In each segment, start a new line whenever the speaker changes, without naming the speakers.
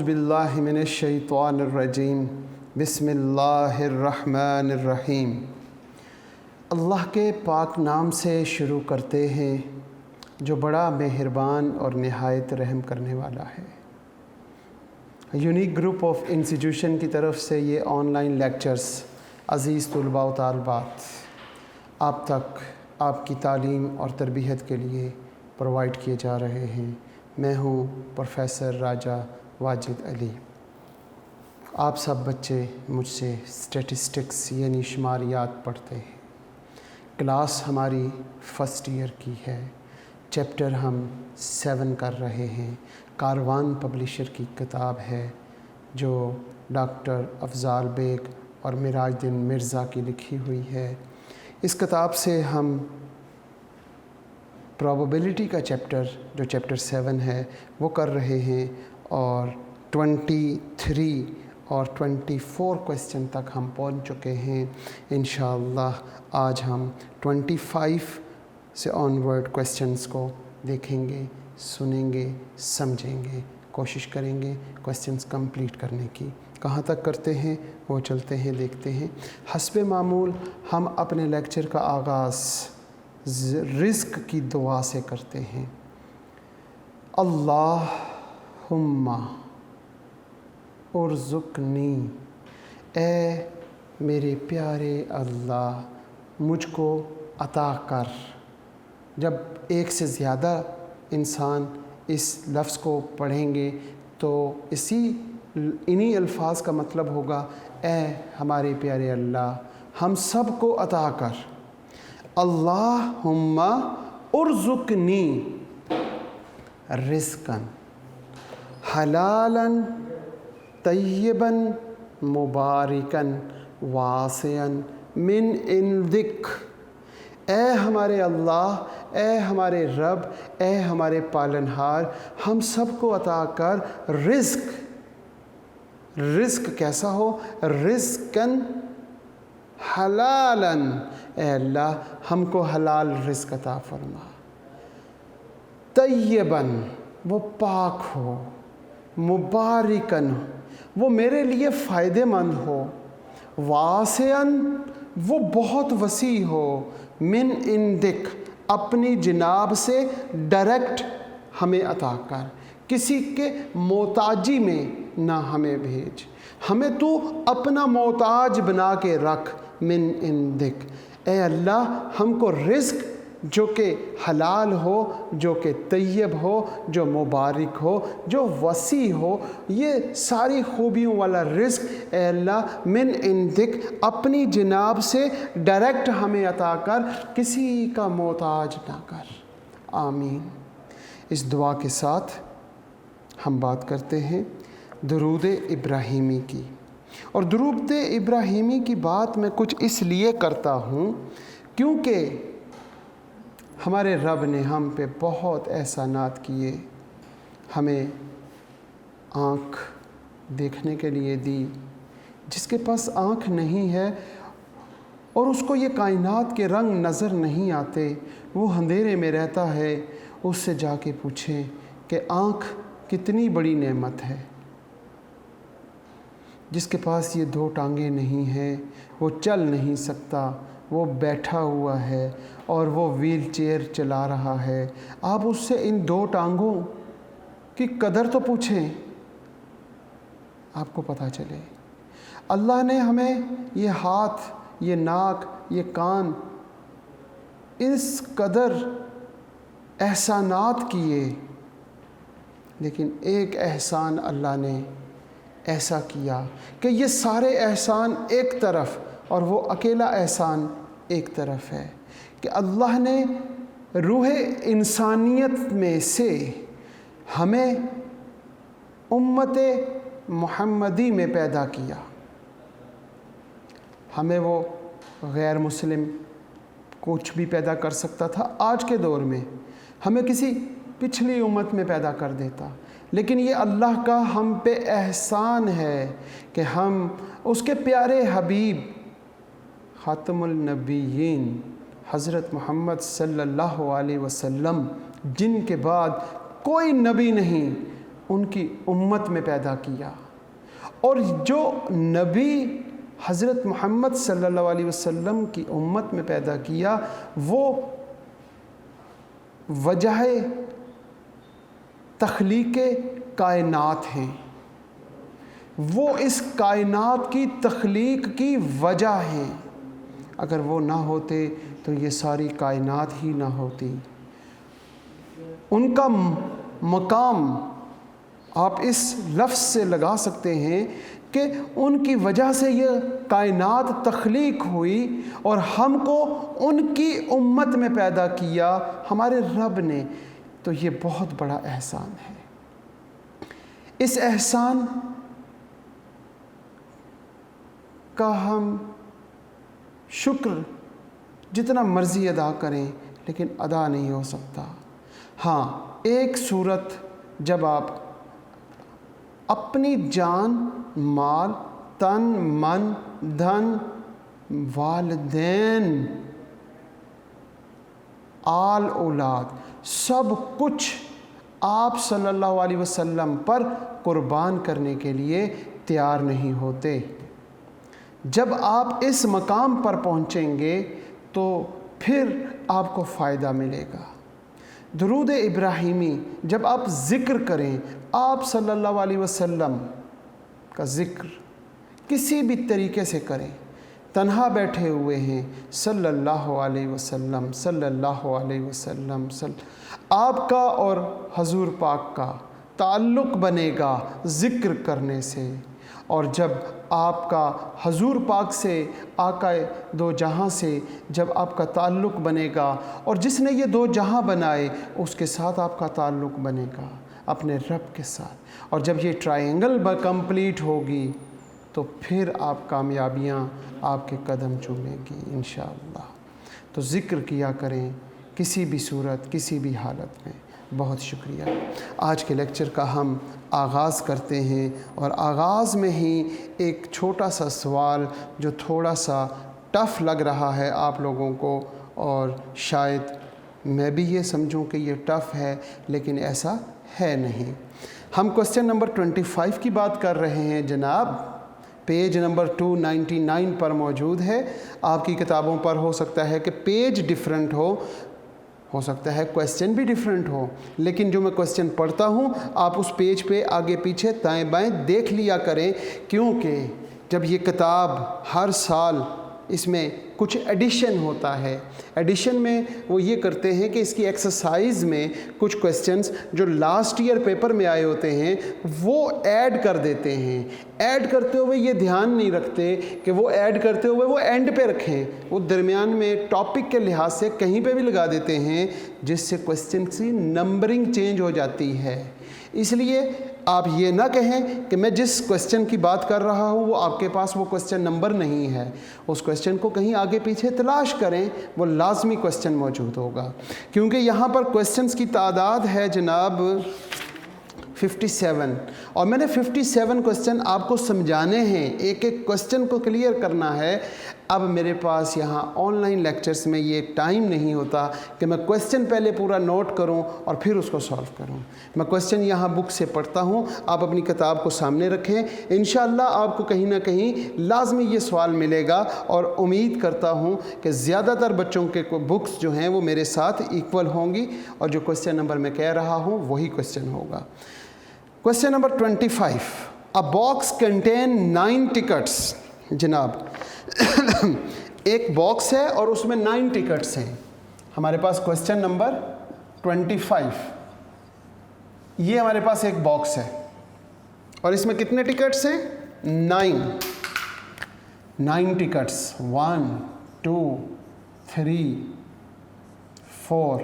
औज़ुबिल्लाहि मिनश्शैतानिर्रजीम बिस्मिल्लाहिर्रहमानिर्रहीम। अल्लाह के पाक नाम से शुरू करते हैं जो बड़ा मेहरबान और नहायत रहम करने वाला है। यूनिक ग्रुप ऑफ इंस्टीट्यूशन की तरफ से ये ऑनलाइन लेक्चर्स अज़ीज़ तुलबा व तालिबात आप तक आपकी तालीम और तरबियत के लिए प्रोवाइड किए जा रहे हैं। मैं हूँ प्रोफेसर राजा वाजिद अली। आप सब बच्चे मुझसे स्टैटिस्टिक्स यानी शुमारियात पढ़ते हैं। क्लास हमारी फ़र्स्ट ईयर की है। चैप्टर हम 7 कर रहे हैं। कारवान पब्लिशर की किताब है जो डॉक्टर अफ़ज़ाल बेग और मिराजुद्दीन मिर्ज़ा की लिखी हुई है। इस किताब से हम प्रोबेबिलिटी का चैप्टर जो चैप्टर 7 है वो कर रहे हैं और 23 और 24 क्वेश्चन तक हम पहुंच चुके हैं। इंशाअल्लाह आज हम 25 से ऑनवर्ड क्वेश्चंस को देखेंगे, सुनेंगे, समझेंगे, कोशिश करेंगे क्वेश्चंस कंप्लीट करने की। कहाँ तक करते हैं वो चलते हैं, देखते हैं। हस्बे मामूल हम अपने लेक्चर का आगाज़ रिज़्क़ की दुआ से करते हैं। अल्लाहुम्मा उर्ज़ुक़नी, ए मेरे प्यारे अल्लाह मुझको अता कर। जब एक से ज़्यादा इंसान इस लफ्ज़ को पढ़ेंगे तो इन्हीं अल्फाज का मतलब होगा ए हमारे प्यारे अल्लाह हम सब को अता कर। अल्लाहुम्मा उर्ज़ुक़नी रिज़्क़न हलालन तय्यबन मुबारकन वासियन मिन इंदिक। ए हमारे अल्लाह, ए हमारे रब, ए हमारे पालनहार हम सब को अता कर रिज़्क़। रिज़्क़ कैसा हो? रिज़्क़न हलालन, ए अल्लाह हमको हलाल रिज़्क़ अता फरमा। तय्यबन वो पाक हो, मुबारकन वो मेरे लिए फ़ायदेमंद हो, वासियन वो बहुत वसी हो, मिन इंदिक अपनी जनाब से डायरेक्ट हमें अता कर, किसी के मोहताजी में ना हमें भेज, हमें तू अपना मोहताज बना के रख। मिन इंदिक, ए अल्लाह हमको रिज़्क़ जो कि हलाल हो, जो कि तय्यब हो, जो मुबारक हो, जो वसी हो, ये सारी खूबियों वाला रिज़्क़ ए अल्लाह मिन इंदिक अपनी जनाब से डायरेक्ट हमें अता कर, किसी का मोहताज ना कर। आमीन। इस दुआ के साथ हम बात करते हैं दुरूद इब्राहीमी की। और दुरूद इब्राहीमी की बात मैं कुछ इसलिए करता हूँ क्योंकि हमारे रब ने हम पे बहुत एहसानात किए, हमें आँख देखने के लिए दी। जिसके पास आँख नहीं है और उसको ये कायनात के रंग नज़र नहीं आते, वो अंधेरे में रहता है, उससे जाके पूछें कि आँख कितनी बड़ी नेमत है। जिसके पास ये 2 टांगें नहीं हैं, वो चल नहीं सकता, वो बैठा हुआ है और वो व्हील चेयर चला रहा है, आप उससे इन 2 टांगों की कदर तो पूछें, आपको पता चले। अल्लाह ने हमें ये हाथ, ये नाक, ये कान इस कदर एहसानात किए, लेकिन एक एहसान अल्लाह ने ऐसा किया कि ये सारे एहसान एक तरफ और वो अकेला एहसान एक तरफ है कि अल्लाह ने रूह इंसानियत में से हमें उम्मत मुहम्मदी में पैदा किया। हमें वो गैर मुस्लिम कुछ भी पैदा कर सकता था, आज के दौर में हमें किसी पिछली उम्मत में पैदा कर देता, लेकिन ये अल्लाह का हम पे एहसान है कि हम उसके प्यारे हबीब ख़ातमुल नबीयीन हज़रत मोहम्मद सल्लल्लाहु अलैहि वसल्लम जिनके बाद कोई नबी नहीं, उनकी उम्मत में पैदा किया, और जो नबी हज़रत मोहम्मद सल्लल्लाहु अलैहि वसल्लम की उम्मत में पैदा किया वो वजह तख्लीक़ कायनात हैं। वो इस कायनात की तख्लीक़ की वजह हैं। अगर वो ना होते तो ये सारी कायनात ही ना होती। उनका मकाम आप इस लफ्ज़ से लगा सकते हैं कि उनकी वजह से ये कायनात तख्लीक़ हुई और हमको उनकी उम्मत में पैदा किया हमारे रब ने। तो ये बहुत बड़ा एहसान है। इस एहसान का हम शुक्र जितना मर्ज़ी अदा करें लेकिन अदा नहीं हो सकता। हाँ, एक सूरत जब आप अपनी जान, माल, तन, मन, धन, वालिदैन, आल औलाद सब कुछ आप सल्लल्लाहु अलैहि वसल्लम पर कुर्बान करने के लिए तैयार नहीं होते। जब आप इस मकाम पर पहुंचेंगे तो फिर आपको फ़ायदा मिलेगा। दुरूद इब्राहीमी जब आप ज़िक्र करें, आप सल्लल्लाहु अलैहि वसल्लम का ज़िक्र किसी भी तरीके से करें, तन्हा बैठे हुए हैं सल्लल्लाहु अलैहि वसल्लम सल्लल्लाहु अलैहि वसल्लम आपका और हजूर पाक का ताल्लुक़ बनेगा ज़िक्र करने से। और जब आपका हजूर पाक से, आका दो जहां से जब आपका ताल्लुक़ बनेगा और जिसने ये दो जहां बनाए उसके साथ आपका ताल्लुक़ बनेगा अपने रब के साथ, और जब ये ट्रायंगल कंप्लीट होगी तो फिर आप कामयाबियां आपके कदम चूमेंगी इंशाअल्लाह। तो ज़िक्र किया करें किसी भी सूरत, किसी भी हालत में। बहुत शुक्रिया। आज के लेक्चर का हम आगाज़ करते हैं और आगाज़ में ही एक छोटा सा सवाल जो थोड़ा सा टफ़ लग रहा है आप लोगों को, और शायद मैं भी ये समझूं कि ये टफ़ है, लेकिन ऐसा है नहीं। हम क्वेश्चन नंबर 25 की बात कर रहे हैं जनाब। पेज नंबर 299 पर मौजूद है। आपकी किताबों पर हो सकता है कि पेज डिफरेंट हो सकता है क्वेश्चन भी डिफरेंट हो, लेकिन जो मैं क्वेश्चन पढ़ता हूँ आप उस पेज पे आगे पीछे दाएं बाएं देख लिया करें, क्योंकि जब ये किताब हर साल इसमें कुछ एडिशन होता है। एडिशन में वो ये करते हैं कि इसकी एक्सरसाइज में कुछ क्वेश्चंस जो लास्ट ईयर पेपर में आए होते हैं वो ऐड कर देते हैं। ऐड करते हुए ये ध्यान नहीं रखते कि वो ऐड करते हुए वो एंड पे रखें, वो दरमियान में टॉपिक के लिहाज से कहीं पे भी लगा देते हैं, जिससे क्वेश्चन की नंबरिंग चेंज हो जाती है। इसलिए आप ये ना कहें कि मैं जिस क्वेश्चन की बात कर रहा हूँ वो आपके पास वो क्वेश्चन नंबर नहीं है। उस क्वेश्चन को कहीं आगे पीछे तलाश करें, वो लाजमी क्वेश्चन मौजूद होगा। क्योंकि यहाँ पर क्वेश्चंस की तादाद है जनाब 57, और मैंने 57 क्वेश्चन आपको समझाने हैं, एक एक क्वेश्चन को क्लियर करना है। अब मेरे पास यहाँ ऑनलाइन लेक्चर्स में ये टाइम नहीं होता कि मैं क्वेश्चन पहले पूरा नोट करूँ और फिर उसको सॉल्व करूँ। मैं क्वेश्चन यहाँ बुक से पढ़ता हूँ, आप अपनी किताब को सामने रखें। इंशाअल्लाह आपको कहीं ना कहीं लाजमी ये सवाल मिलेगा, और उम्मीद करता हूँ कि ज़्यादातर बच्चों के बुक्स जो हैं वो मेरे साथ इक्वल होंगी, और जो क्वेश्चन नंबर मैं कह रहा हूँ वही क्वेश्चन होगा। क्वेश्चन नंबर 25, अ बॉक्स कंटेन 9 टिकट्स। जनाब एक बॉक्स है और उसमें 9 टिकट्स हैं। हमारे पास क्वेश्चन नंबर 25, ये हमारे पास एक बॉक्स है और इसमें कितने टिकट्स हैं? 9 tickets. 1 2 3 4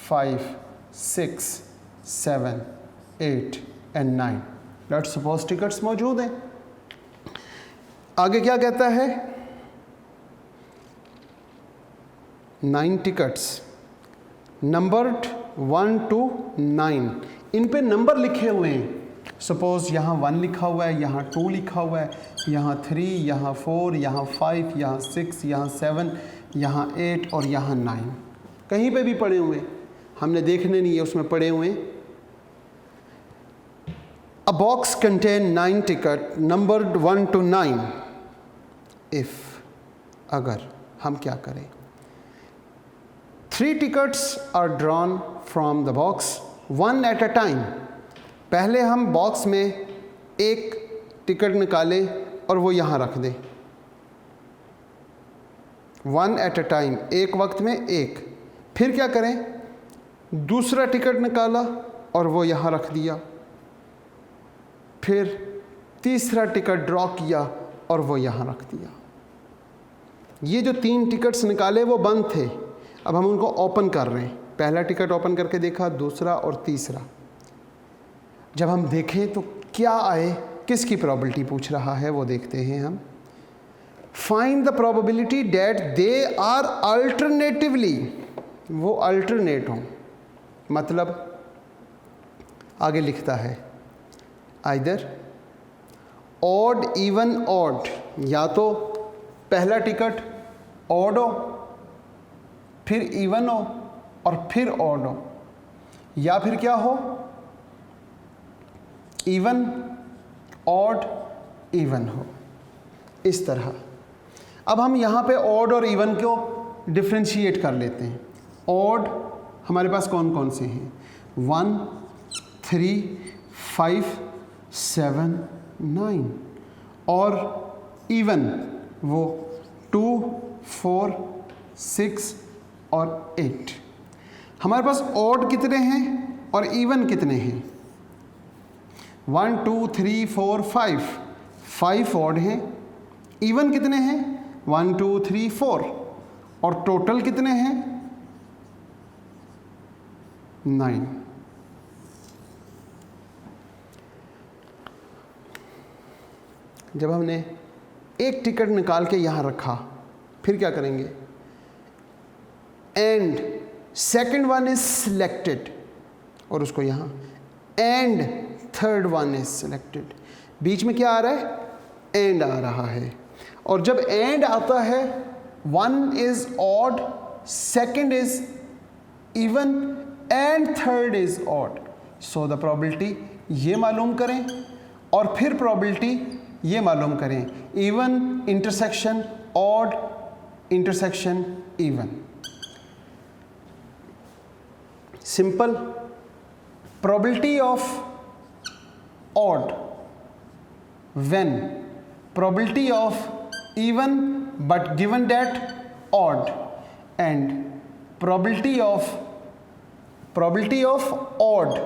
5 6 7 8 and 9। Let's suppose tickets मौजूद हैं। आगे क्या कहता है? 9 टिकट्स नंबर्ड 1 to 9, इन पे नंबर लिखे हुए हैं। सपोज़ यहाँ 1 लिखा हुआ है, यहाँ 2 लिखा हुआ है, यहाँ 3, यहाँ 4, यहाँ 5, यहाँ 6, यहाँ 7, यहाँ 8 और यहाँ 9। कहीं पे भी पड़े हुए, हमने देखने नहीं है उसमें पड़े हुए। A box contain 9 ticket numbered 1 to 9. If, अगर हम क्या करें? 3 tickets are drawn from the box, 1 at a time. पहले हम बॉक्स में एक टिकट निकालें और वो यहाँ रख दें. 1 at a time, एक वक्त में एक. फिर क्या करें? दूसरा टिकट निकाला और वो यहाँ रख दिया. फिर तीसरा टिकट ड्रॉ किया और वो यहाँ रख दिया. ये जो 3 टिकट्स निकाले वो बंद थे, अब हम उनको ओपन कर रहे हैं. पहला टिकट ओपन करके देखा, दूसरा और तीसरा. जब हम देखें तो क्या आए, किसकी प्रोबेबिलिटी पूछ रहा है वो देखते हैं हम. Find the probability that they are alternatively, वो अल्टरनेट हों. मतलब आगे लिखता है आइदर ऑड इवन ऑड, या तो पहला टिकट ऑड हो, फिर इवन हो और फिर ऑड हो, या फिर क्या हो, इवन ऑड इवन हो. इस तरह अब हम यहाँ पे ऑड और इवन को डिफ्रेंशिएट कर लेते हैं. ऑड हमारे पास कौन कौन से हैं? 1, 3, 5, 7, 9. और इवन वो 2, 4, 6 और 8. हमारे पास ऑड कितने हैं और इवन कितने हैं? 1, 2, 3, 4, 5. 5 ऑड हैं. इवन कितने हैं? 1, 2, 3, 4. और टोटल कितने हैं? 9. जब हमने एक टिकट निकाल के यहाँ रखा, फिर क्या करेंगे? And second one is selected, और उसको यहाँ and third one is selected. बीच में क्या आ रहा है? एंड आ रहा है. और जब एंड आता है, 1 is odd, second is even and third is odd. So the probability ये मालूम करें और फिर प्रोबेबिलिटी ये मालूम करें. Even intersection odd intersection even. Simple. Probability of odd when probability of even but given that odd, and probability of odd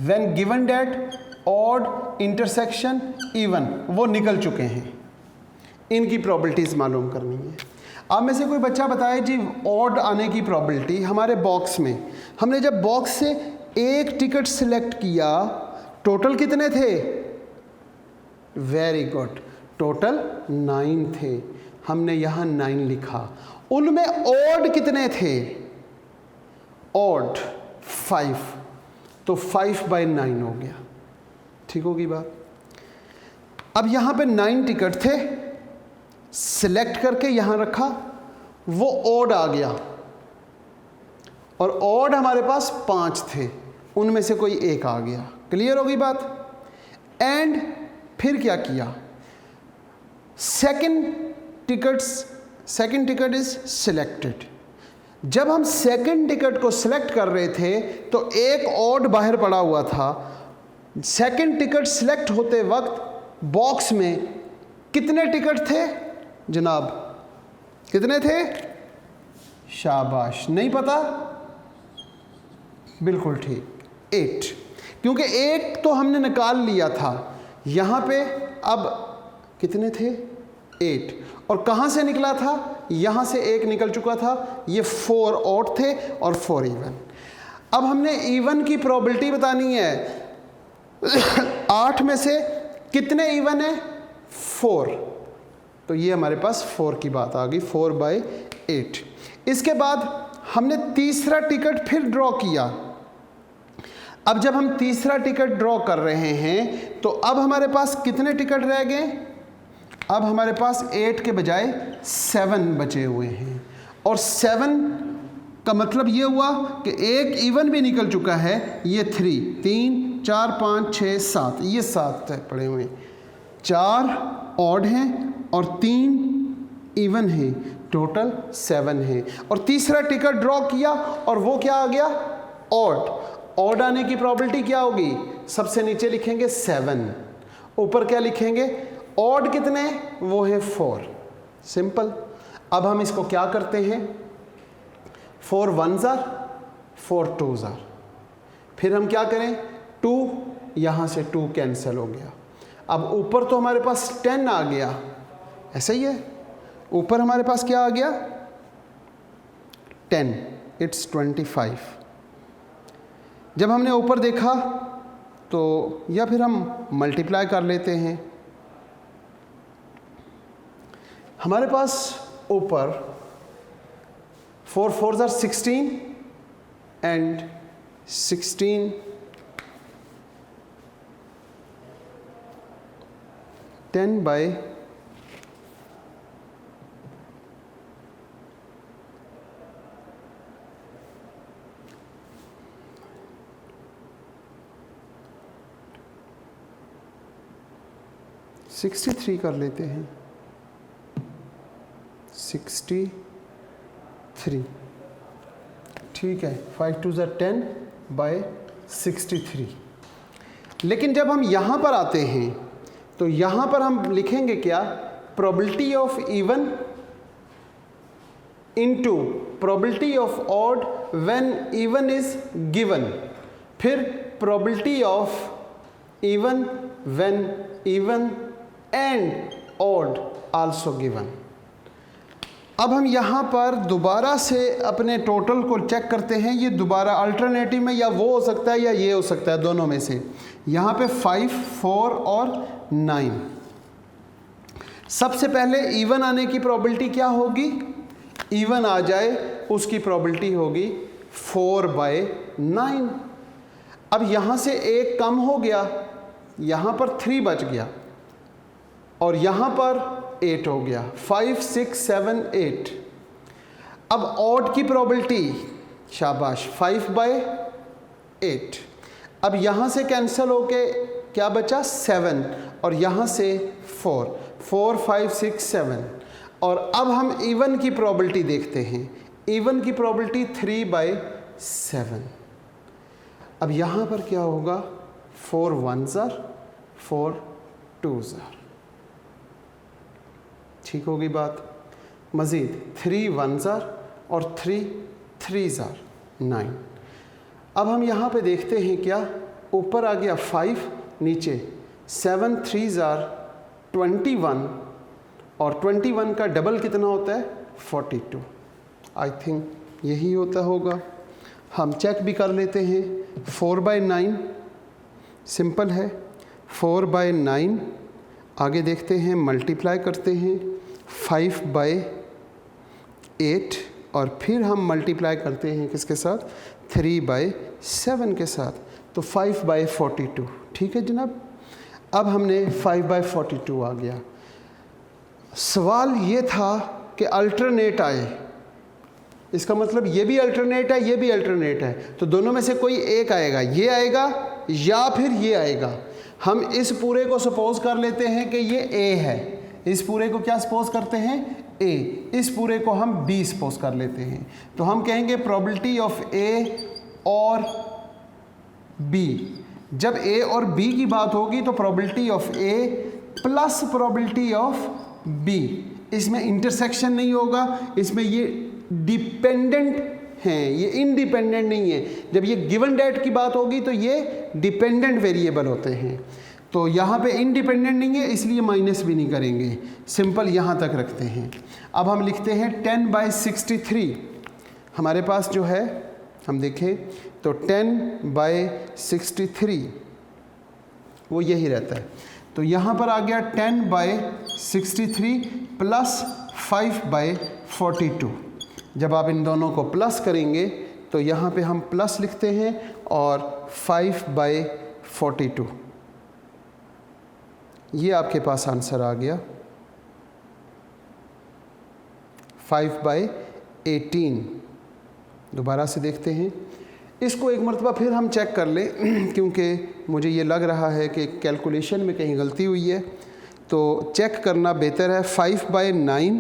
when given that odd intersection even, वो निकल चुके हैं. इनकी प्रोबेबिलिटीज़ मालूम करनी है. आप में से कोई बच्चा बताए जी ऑड आने की प्रोबेबिलिटी. हमारे बॉक्स में हमने जब बॉक्स से एक टिकट सिलेक्ट किया, टोटल कितने थे? वेरी गुड, टोटल 9 थे. हमने यहाँ 9 लिखा. उनमें ऑड कितने थे? ऑड 5. तो 5/9 हो गया. ठीक होगी बात. अब यहाँ पे 9 टिकट थे, सिलेक्ट करके यहाँ रखा, वो ऑड आ गया. और ऑड हमारे पास 5 थे, उनमें से कोई एक आ गया. क्लियर होगी बात. एंड फिर क्या किया? Second ticket is selected. जब हम सेकंड टिकट को सिलेक्ट कर रहे थे तो एक ऑड बाहर पड़ा हुआ था. सेकंड टिकट सिलेक्ट होते वक्त बॉक्स में कितने टिकट थे जनाब? कितने थे? शाबाश, नहीं पता? बिल्कुल ठीक, 8. क्योंकि एक तो हमने निकाल लिया था. यहाँ पे अब कितने थे? 8. और कहाँ से निकला था? यहाँ से एक निकल चुका था. ये 4 ऑड थे और 4 इवन. अब हमने इवन की प्रोबेबिलिटी बतानी है. 8 में से कितने इवन है? 4. तो ये हमारे पास 4 की बात आ गई, 4/8. इसके बाद हमने तीसरा टिकट फिर ड्रॉ किया. अब जब हम तीसरा टिकट ड्रॉ कर रहे हैं तो अब हमारे पास कितने टिकट रह गए? अब हमारे पास 8 के बजाय 7 बचे हुए हैं. और 7 का मतलब ये हुआ कि एक इवन भी निकल चुका है. ये 3 4 5 6 7, ये 7 पड़े हुए हैं, 4 ऑड हैं और 3 इवन हैं, टोटल 7 है। और तीसरा टिकट ड्रॉ किया और वो क्या आ गया, ऑड। ऑड आने की प्रोबेबिलिटी क्या होगी, सबसे नीचे लिखेंगे 7, ऊपर क्या लिखेंगे, ऑड कितने, वो है 4। सिंपल। अब हम इसको क्या करते हैं, 4 1s are 4 2s are, फिर हम क्या करें, 2 यहाँ से 2 कैंसिल हो गया। अब ऊपर तो हमारे पास 10 आ गया, ऐसा ही है, ऊपर हमारे पास क्या आ गया 10, इट्स 25। जब हमने ऊपर देखा तो, या फिर हम मल्टीप्लाई कर लेते हैं, हमारे पास ऊपर 4 4s are 16 एंड 16 10 by 63 कर लेते हैं, 63, ठीक है। 5 2s are 10 by 63। लेकिन जब हम यहाँ पर आते हैं तो यहाँ पर हम लिखेंगे क्या, probability of even into probability of odd when even is given, फिर probability of even when even and odd also given. अब हम यहाँ पर दोबारा से अपने टोटल को चेक करते हैं, ये दोबारा अल्टरनेटिव में या वो हो सकता है या ये हो सकता है, दोनों में से। यहाँ पे 5 4 और 9, सबसे पहले इवन आने की प्रोबेबिलिटी क्या होगी, इवन आ जाए उसकी प्रोबेबिलिटी होगी 4/9। अब यहाँ से एक कम हो गया, यहाँ पर 3 बच गया और यहाँ पर 8 हो गया, 5 6 7 8। अब ऑड की प्रोबेबिलिटी, शाबाश, 5/8। अब यहाँ से कैंसिल होके क्या बचा, 7, और यहाँ से 4 4 5 6 7। और अब हम इवन की प्रोबेबिलिटी देखते हैं, इवन की प्रोबेबिलिटी 3/7। अब यहाँ पर क्या होगा, 4 1s are 4 2s are, ठीक होगी बात। मज़ीद 3 1s are और 3 3s are 9। अब हम यहाँ पे देखते हैं क्या, ऊपर आ गया 5, नीचे 7 3s are 21, और 21 का डबल कितना होता है, 42। आई थिंक यही होता होगा। हम चेक भी कर लेते हैं, 4/9 सिंपल है, 4/9। आगे देखते हैं, मल्टीप्लाई करते हैं 5/8, और फिर हम मल्टीप्लाई करते हैं किसके साथ, 3/7 के साथ, तो 5/42। ठीक है जनाब। अब हमने 5/42 आ गया। सवाल ये था कि अल्टरनेट आए, इसका मतलब ये भी अल्टरनेट है, ये भी अल्टरनेट है, तो दोनों में से कोई एक आएगा, ये आएगा या फिर ये आएगा। हम इस पूरे को सपोज कर लेते हैं कि ये ए है, इस पूरे को क्या सपोज करते हैं, ए, इस पूरे को हम बी सपोज कर लेते हैं। तो हम कहेंगे प्रोबेबिलिटी ऑफ ए और बी। जब ए और बी की बात होगी तो probability of A plus probability of B, इसमें इंटरसेक्शन नहीं होगा, इसमें ये डिपेंडेंट हैं, ये इंडिपेंडेंट नहीं है। जब ये गिवन डेट की बात होगी तो ये डिपेंडेंट वेरिएबल होते हैं, तो यहाँ पे इंडिपेंडेंट नहीं है, इसलिए माइनस भी नहीं करेंगे, सिंपल यहाँ तक रखते हैं। अब हम लिखते हैं 10/63। हमारे पास जो है, हम देखें तो 10/63 वो यही रहता है। तो यहाँ पर आ गया 10/63 प्लस 5/42। जब आप इन दोनों को प्लस करेंगे तो यहाँ पे हम प्लस लिखते हैं और 5/42, ये आपके पास आंसर आ गया। 5/18 दोबारा से देखते हैं, इसको एक मरतबा फिर हम चेक कर लें क्योंकि मुझे ये लग रहा है कि कैलकुलेशन में कहीं गलती हुई है, तो चेक करना बेहतर है। 5/9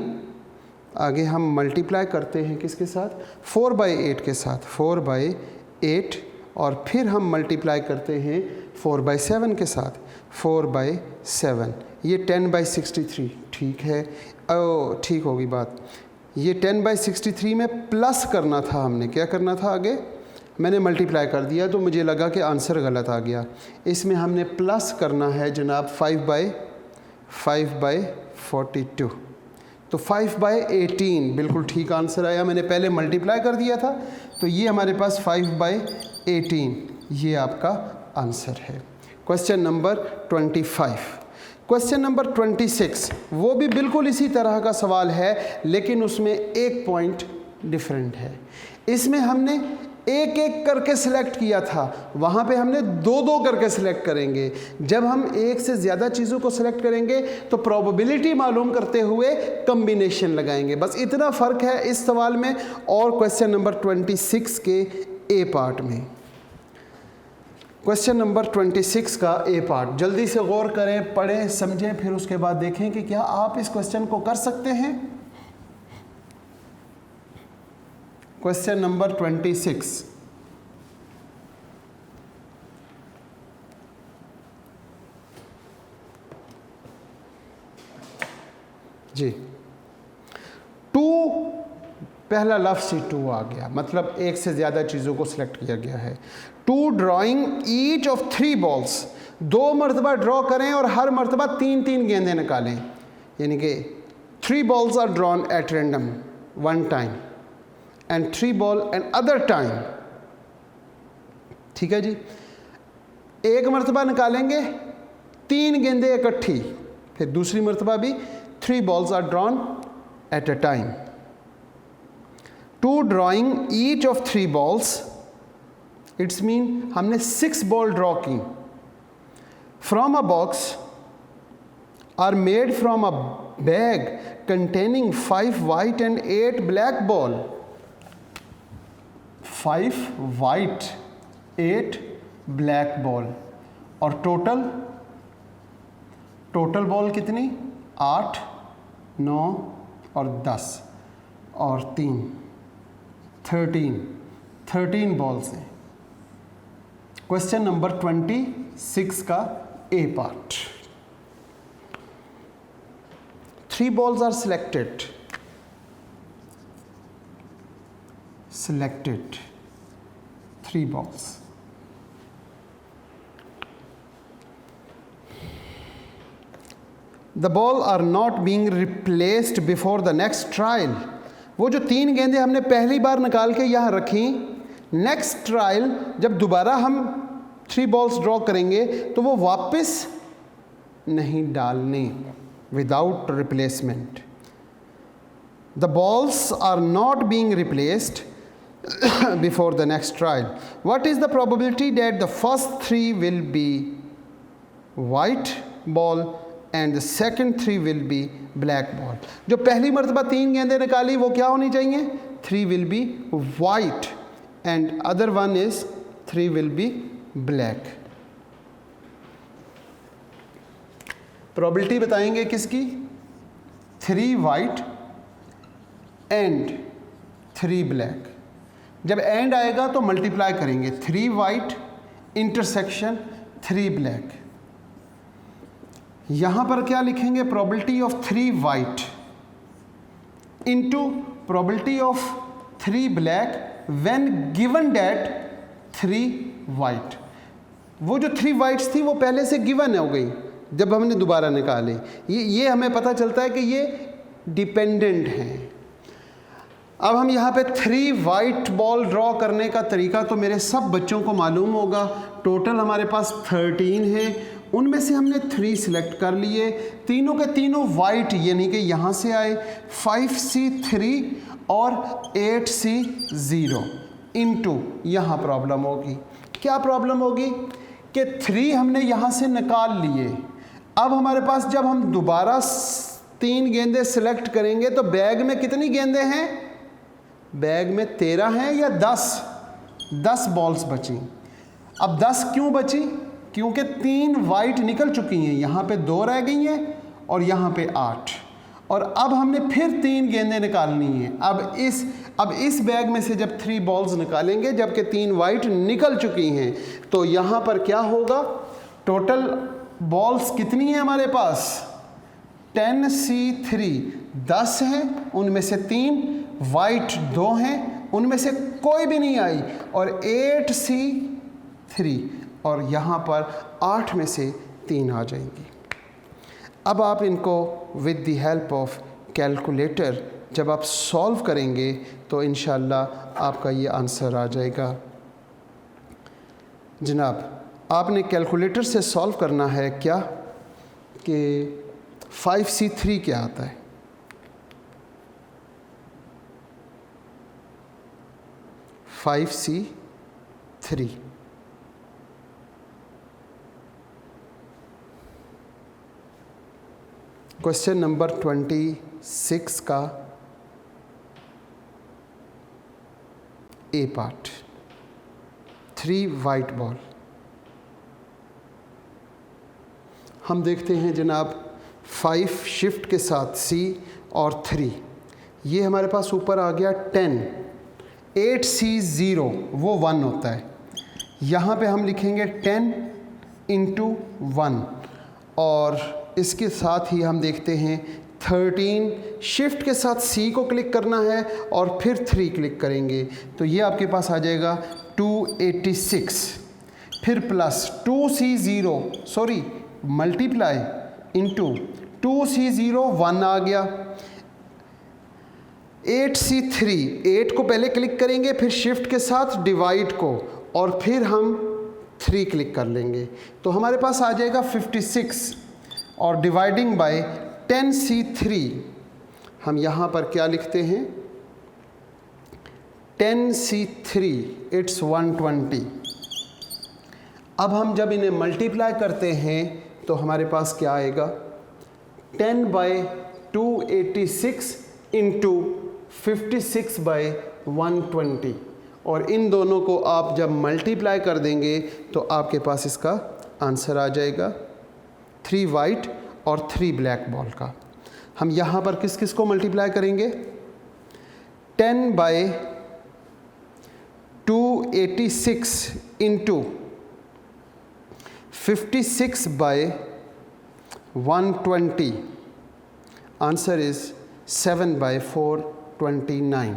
आगे हम मल्टीप्लाई करते हैं किसके साथ, 4/8 के साथ, 4/8, और फिर हम मल्टीप्लाई करते हैं 4/7 के साथ, 4/7। ये 10/63 ठीक है, ठीक होगी बात। ये 10/63 में प्लस करना था हमने, क्या करना था आगे, मैंने मल्टीप्लाई कर दिया तो मुझे लगा कि आंसर गलत आ गया। इसमें हमने प्लस करना है जनाब 5/42, तो 5/18 बिल्कुल ठीक आंसर आया। मैंने पहले मल्टीप्लाई कर दिया था, तो ये हमारे पास 5/18 ये आपका आंसर है। Question number 25। क्वेश्चन नंबर 26 वो भी बिल्कुल इसी तरह का सवाल है, लेकिन उसमें एक पॉइंट डिफरेंट है। इसमें हमने एक एक करके सिलेक्ट किया था, वहाँ पे हमने दो दो करके सिलेक्ट करेंगे। जब हम एक से ज़्यादा चीज़ों को सिलेक्ट करेंगे तो प्रोबेबिलिटी मालूम करते हुए कम्बिनेशन लगाएंगे। बस इतना फ़र्क है इस सवाल में और क्वेश्चन नंबर 26 के ए पार्ट में। क्वेश्चन नंबर 26 का ए पार्ट, जल्दी से गौर करें, पढ़ें, समझें, फिर उसके बाद देखें कि क्या आप इस क्वेश्चन को कर सकते हैं। Question number 26। जी, 2 पहला लफ्ज़ ही 2 आ गया, मतलब एक से ज़्यादा चीज़ों को सिलेक्ट किया गया है। 2 ड्राइंग ईच ऑफ 3 बॉल्स, 2 मरतबा ड्रॉ करें और हर मरतबा 3-3 गेंदें निकालें, यानी कि 3 balls are drawn at random one time and 3 ball another time। ठीक है जी, एक मरतबा निकालेंगे 3 गेंदें इकट्ठी, फिर दूसरी मरतबा भी 3 balls are drawn at a time। 2 drawing each of 3 balls, it's mean हमने 6 बॉल ड्रॉ की। From a box are made from a bag containing 5 white and 8 black ball. 5 white 8 black ball, और टोटल बॉल कितनी, 8, 9 और 10 और 3, 13 balls हैं। Question number 26 का ए part. 3 balls are selected 3 balls। The ball are not being replaced before the next trial। वो जो 3 गेंदें हमने पहली बार निकाल के यहाँ रखी, नेक्स्ट ट्रायल जब दोबारा हम 3 balls ड्रॉ करेंगे तो वो वापस नहीं डालने, without replacement. The balls are not being replaced before the next trial. What is the probability that the first 3 will be white ball and the second 3 will be black ball. जो पहली मरतबा 3 गेंदें निकाली वो क्या होनी चाहिए, 3 will be white and other one is 3 will be black। Probability बताएंगे किसकी, 3 वाइट एंड 3 ब्लैक। जब एंड आएगा तो मल्टीप्लाई करेंगे, 3 वाइट इंटरसेक्शन 3 ब्लैक। यहां पर क्या लिखेंगे, probability of 3 white into probability of 3 black when given that 3 white। वो जो 3 whites थी वो पहले से गिवन हो गई जब हमने दोबारा निकाले। ये हमें पता चलता है कि ये डिपेंडेंट हैं। अब हम यहाँ पे 3 वाइट बॉल ड्रॉ करने का तरीका तो मेरे सब बच्चों को मालूम होगा। टोटल हमारे पास 13 हैं, उनमें से हमने 3 सिलेक्ट कर लिए, तीनों के तीनों वाइट, यानी कि यहाँ से आए 5C3 और 8C0 इनटू, यहाँ प्रॉब्लम होगी। क्या प्रॉब्लम होगी कि 3 हमने यहाँ से निकाल लिए। अब हमारे पास जब हम दोबारा 3 गेंदें सिलेक्ट करेंगे तो बैग में कितनी गेंदें हैं, बैग में 13 हैं या 10, 10 बॉल्स बची। अब 10 क्यों बची? क्योंकि 3 वाइट निकल चुकी हैं, यहाँ पे 2 रह गई हैं और यहाँ पे 8, और अब हमने फिर 3 गेंदें निकालनी हैं। अब इस बैग में से जब 3 बॉल्स निकालेंगे, जबकि 3 वाइट निकल चुकी हैं, तो यहाँ पर क्या होगा? टोटल बॉल्स कितनी है हमारे पास? 10C3, 10 हैं, उनमें से 3 वाइट 2 हैं, उनमें से कोई भी नहीं आई, और 8C3, और यहाँ पर 8 में से 3 आ जाएंगी। अब आप इनको with the help of calculator जब आप सॉल्व करेंगे तो इंशाल्लाह आपका ये आंसर आ जाएगा। जनाब, आपने कैलकुलेटर से सॉल्व करना है क्या कि 5C3 क्या आता है? (5C3) क्वेश्चन नंबर 26 का ए पार्ट, 3 वाइट बॉल। हम देखते हैं जनाब 5 शिफ्ट के साथ C और 3, ये हमारे पास ऊपर आ गया 10, 8C0 वो 1 होता है, यहाँ पे हम लिखेंगे 10 × 1, और इसके साथ ही हम देखते हैं 13 शिफ्ट के साथ C को क्लिक करना है और फिर 3 क्लिक करेंगे, तो ये आपके पास आ जाएगा 286, फिर plus 2C0 sorry multiply into 2C0 1 आ गया, 8C3 8 को पहले क्लिक करेंगे, फिर शिफ्ट के साथ डिवाइड को, और फिर हम 3 क्लिक कर लेंगे, तो हमारे पास आ जाएगा 56, और डिवाइडिंग बाय 10C3 हम यहाँ पर क्या लिखते हैं? 10C3 it's 120। अब हम जब इन्हें मल्टीप्लाई करते हैं तो हमारे पास क्या आएगा? 10/286 इंटू 56/120, और इन दोनों को आप जब मल्टीप्लाई कर देंगे तो आपके पास इसका आंसर आ जाएगा 3 वाइट और 3 ब्लैक बॉल का। हम यहाँ पर किस किस को मल्टीप्लाई करेंगे? 10/286 इंटू 56/120, आंसर इज 7/429,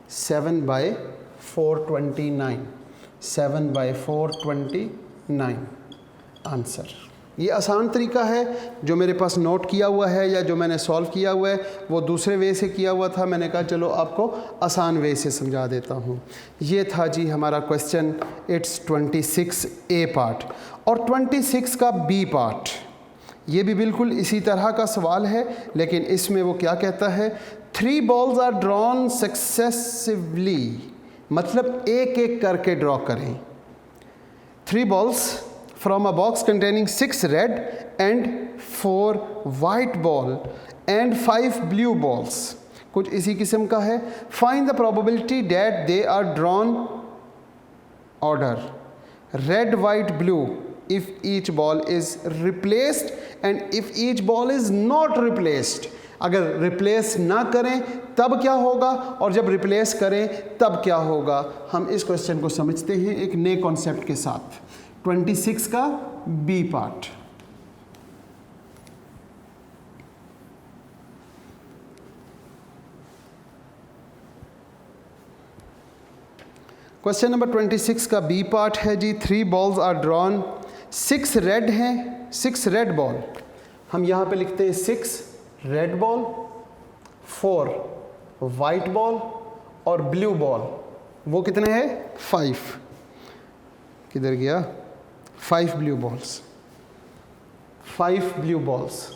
7/429, 7/429 आंसर। ये आसान तरीका है, जो मेरे पास नोट किया हुआ है या जो मैंने सॉल्व किया हुआ है वो दूसरे वे से किया हुआ था, मैंने कहा चलो आपको आसान वे से समझा देता हूँ। ये था जी हमारा क्वेश्चन, इट्स 26 ए पार्ट। और 26 का बी पार्ट, ये भी बिल्कुल इसी तरह का सवाल है, लेकिन इसमें वो क्या कहता है? 3 balls आर ड्रॉन सक्सेसिवली, मतलब एक एक करके ड्रॉ करें। 3 balls from a box containing 6 red and 4 white ball and 5 blue balls, कुछ इसी किस्म का है। Find the probability that they are drawn order red, white, blue if each ball is replaced and if each ball is not replaced। अगर replace ना करें तब क्या होगा, और जब रिप्लेस करें तब क्या होगा। हम इस क्वेश्चन को समझते हैं एक नए कॉन्सेप्ट के साथ। 26 का बी पार्ट, क्वेश्चन नंबर 26 का बी पार्ट है जी। 3 balls आर ड्रॉन, 6 रेड हैं, 6 रेड बॉल, हम यहाँ पे लिखते हैं 6 रेड बॉल, 4 वाइट बॉल और ब्लू बॉल, वो कितने हैं? 5। किधर गया? 5 blue balls, 5 blue balls.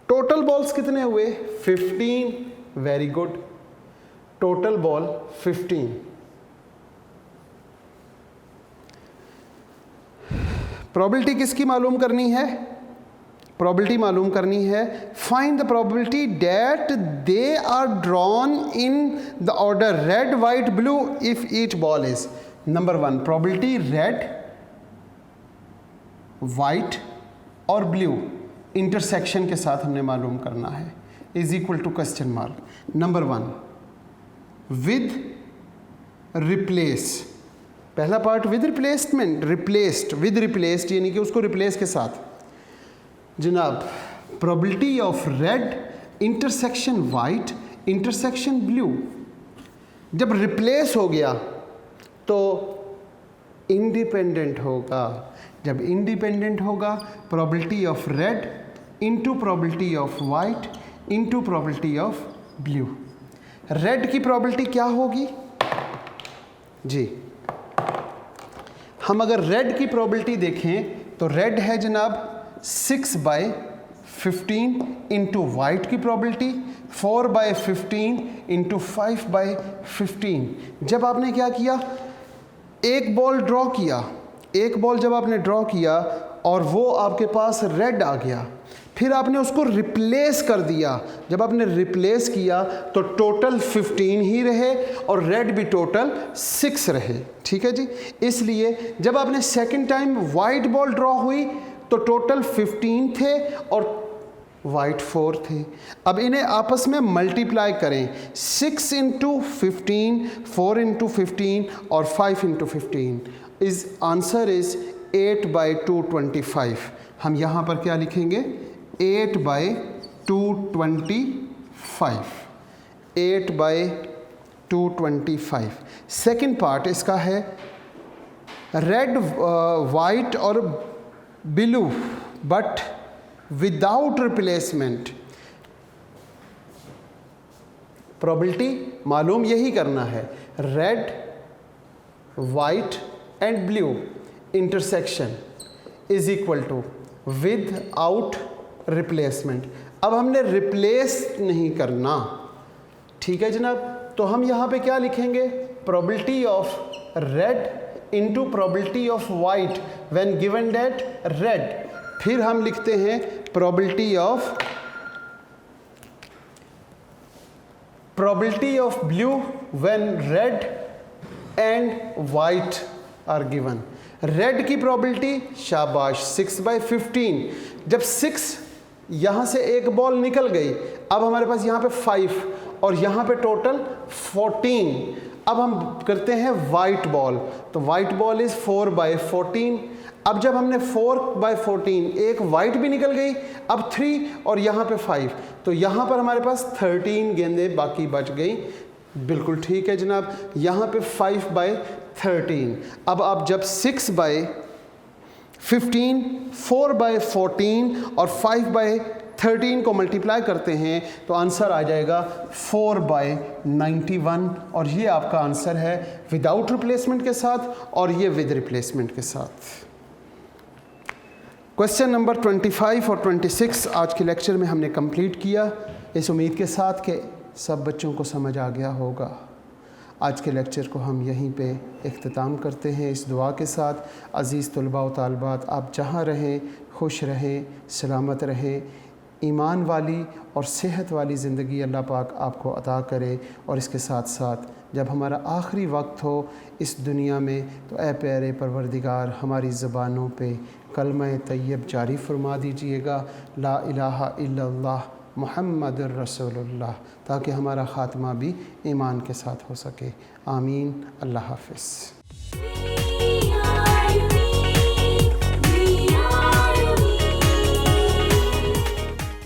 Total balls कितने हुए? 15। Very good, total ball 15। Probability किसकी मालूम करनी है? प्रोबेबिलिटी मालूम करनी है। Find the probability that they are drawn in the order red white blue if each ball is. Number 1, probability red white और ब्लू इंटरसेक्शन के साथ हमने मालूम करना है, is equal to question mark. Number 1, with replace, पहला part with replacement, replaced, with replaced यानी कि उसको रिप्लेस के साथ। जनाब probability of red intersection white intersection blue, जब रिप्लेस हो गया तो इंडिपेंडेंट होगा। जब इंडिपेंडेंट होगा probability of red into probability of white into probability of blue. Red की प्रोबेबिलिटी क्या होगी जी? हम अगर रेड की प्रोबेबिलिटी देखें तो रेड है जनाब 6/15 इंटू वाइट की प्रोबेबिलिटी 4/15 इंटू 5/15। जब आपने क्या किया, एक बॉल ड्रॉ किया, एक बॉल जब आपने ड्रॉ किया और वो आपके पास रेड आ गया, फिर आपने उसको रिप्लेस कर दिया। जब आपने रिप्लेस किया तो टोटल 15 ही रहे और रेड भी टोटल 6 रहे। ठीक है जी। इसलिए जब आपने second time white ball draw हुई तो टोटल 15 थे और वाइट 4 थे। अब इन्हें आपस में मल्टीप्लाई करें, 6 इंटू 15, 4 इंटू 15 और 5 इंटू 15 इज आंसर इज 8/225। हम यहाँ पर क्या लिखेंगे, 8/225, 8/225। सेकेंड पार्ट इसका है रेड वाइट और blue but without replacement. Probability मालूम यही करना है, red white and blue intersection is equal to without replacement. अब हमने रिप्लेस नहीं करना, ठीक है जनाब। तो हम यहाँ पे क्या लिखेंगे, probability of red into probability of white when given that red. फिर हम लिखते हैं probability of blue when red and white are given. Red की प्रोबेबिलिटी शाबाश 6/15। जब 6 यहाँ से एक बॉल निकल गई, अब हमारे पास यहाँ पे 5 और यहाँ पे टोटल 14। अब हम करते हैं वाइट बॉल, तो वाइट बॉल इज 4/14। अब जब हमने 4/14, एक वाइट भी निकल गई, अब 3 और यहाँ पे 5, तो यहाँ पर हमारे पास 13 गेंदें बाकी बच गई। बिल्कुल ठीक है जनाब। यहाँ पे 5/13। अब आप जब 6/15, 4/14 और 5/13 को मल्टीप्लाई करते हैं तो आंसर आ जाएगा 4/91। और ये आपका आंसर है विदाउट रिप्लेसमेंट के साथ और ये विद रिप्लेसमेंट के साथ। क्वेश्चन नंबर 25 और 26 आज के लेक्चर में हमने कंप्लीट किया, इस उम्मीद के साथ कि सब बच्चों को समझ आ गया होगा। आज के लेक्चर को हम यहीं पे इख्तिताम करते हैं इस दुआ के साथ। अज़ीज़ तलबा व तालिबात, आप जहाँ रहें खुश रहें, सलामत रहें, ईमान वाली और सेहत वाली ज़िंदगी अल्लाह पाक आपको अता करे। और इसके साथ साथ जब हमारा आखिरी वक्त हो इस दुनिया में तो ए प्यारे परवरदिगार हमारी ज़बानों पे कलमा तैयब जारी फरमा दीजिएगा, ला इलाहा इल्लल्लाह मुहम्मदुर रसूलुल्लाह, ताकि हमारा ख़ात्मा भी ईमान के साथ हो सके। आमीन। अल्लाह हाफ़िज़।